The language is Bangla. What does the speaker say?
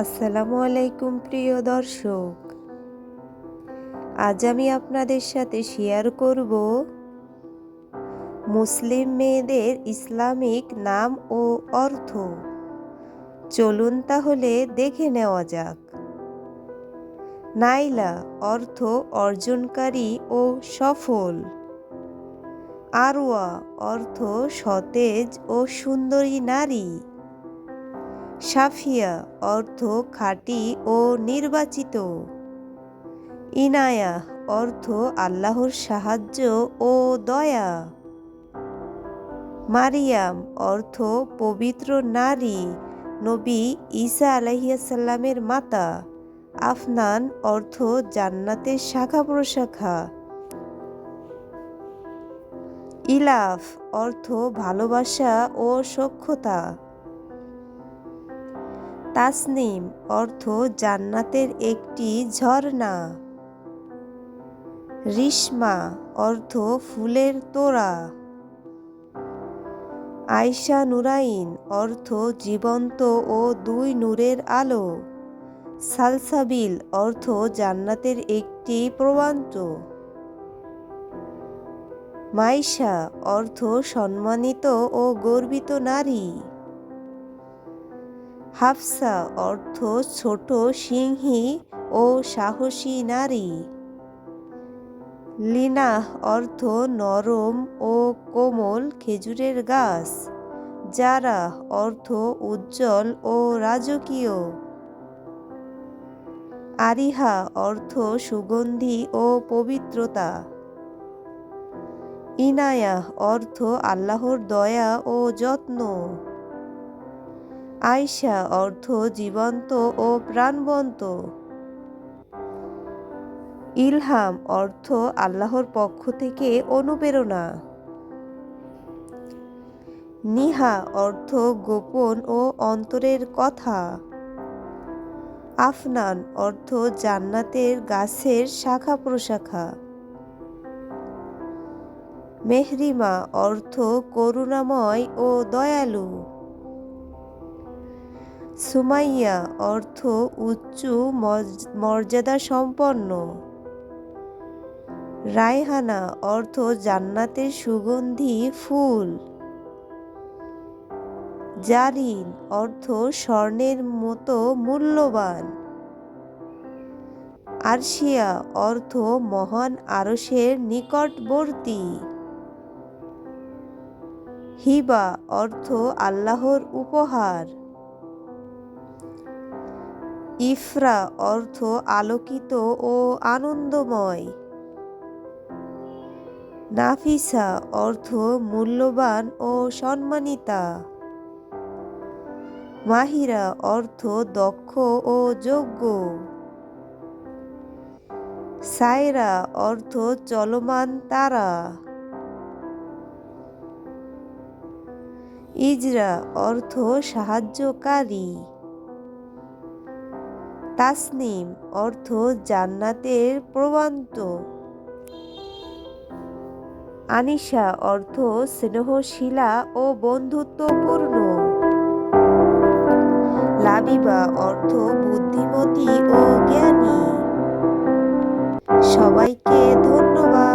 আসসালামু আলাইকুম প্রিয় দর্শক। আজ আমি আপনাদের সাথে শেয়ার করব মুসলিম মেয়েদের ইসলামিক নাম ও অর্থ। চলুন তাহলে দেখে নেওয়া যাক। নাইলা অর্থ অর্জনকারী ও সফল। আরওয়া অর্থ সতেজ ও সুন্দরী নারী। সাফিয়া অর্থ খাঁটি ও নির্বাচিত। ইনায়া অর্থ আল্লাহর সাহায্য ও দয়া। মারিয়াম অর্থ পবিত্র নারী, নবী ঈসা আলাইহিসসালামের মাতা। আফনান অর্থ জান্নাতের শাখা প্রশাখা। ইলাফ অর্থ ভালোবাসা ও সখ্যতা। তাসনিম অর্থ জান্নাতের একটি ঝর্ণা। রিশমা অর্থ ফুলের তোড়া। আয়শা নুরাইন অর্থ জীবন্ত ও দুই নূরের আলো। সালসাবিল অর্থ জান্নাতের একটি প্রবান্ত। মাইশা অর্থ সম্মানিত ও গর্বিত নারী। হাফসা অর্থ ছোট সিংহী ও সাহসী নারী। লিনাহ অর্থ নরম ও কোমল খেজুরের গাছ। জারা অর্থ উজ্জ্বল ও রাজকীয়। আরিহা অর্থ সুগন্ধি ও পবিত্রতা। ইনায়াহ অর্থ আল্লাহর দয়া ও যত্ন। আয়শা অর্থ জীবন্ত ও প্রাণবন্ত। ইলহাম অর্থ আল্লাহর পক্ষ থেকে অনুপ্রেরণা। নিহা অর্থ গোপন ও অন্তরের কথা। আফনান অর্থ জান্নাতের গাছের শাখা প্রশাখা। মেহরিমা অর্থ করুণাময় ও দয়ালু। সুমাইয়া অর্থ উচ্চ মর্যাদা সম্পন্ন। রায়হানা অর্থ জান্নাতের সুগন্ধি ফুল। জারিন অর্থ স্বর্ণের মতো মূল্যবান। আরশিয়া অর্থ মহান আরশের নিকটবর্তী। হিবা অর্থ আল্লাহর উপহার। ইফরা অর্থ আলোকিত ও আনন্দময়। নাফিসা অর্থ মূল্যবান ও সম্মানিতা। মাহিরা অর্থ দক্ষ ও যোগ্য। সায়রা অর্থ চলমান তারা। ইজরা অর্থ সাহায্যকারী। তাসনিম অর্থ জান্নাতের প্রবান্ত। আনিশা অর্থ স্নেহশীলা ও বন্ধুত্বপূর্ণ। লাবিবা অর্থ বুদ্ধিমতী ও জ্ঞানী। সবাইকে ধন্যবাদ।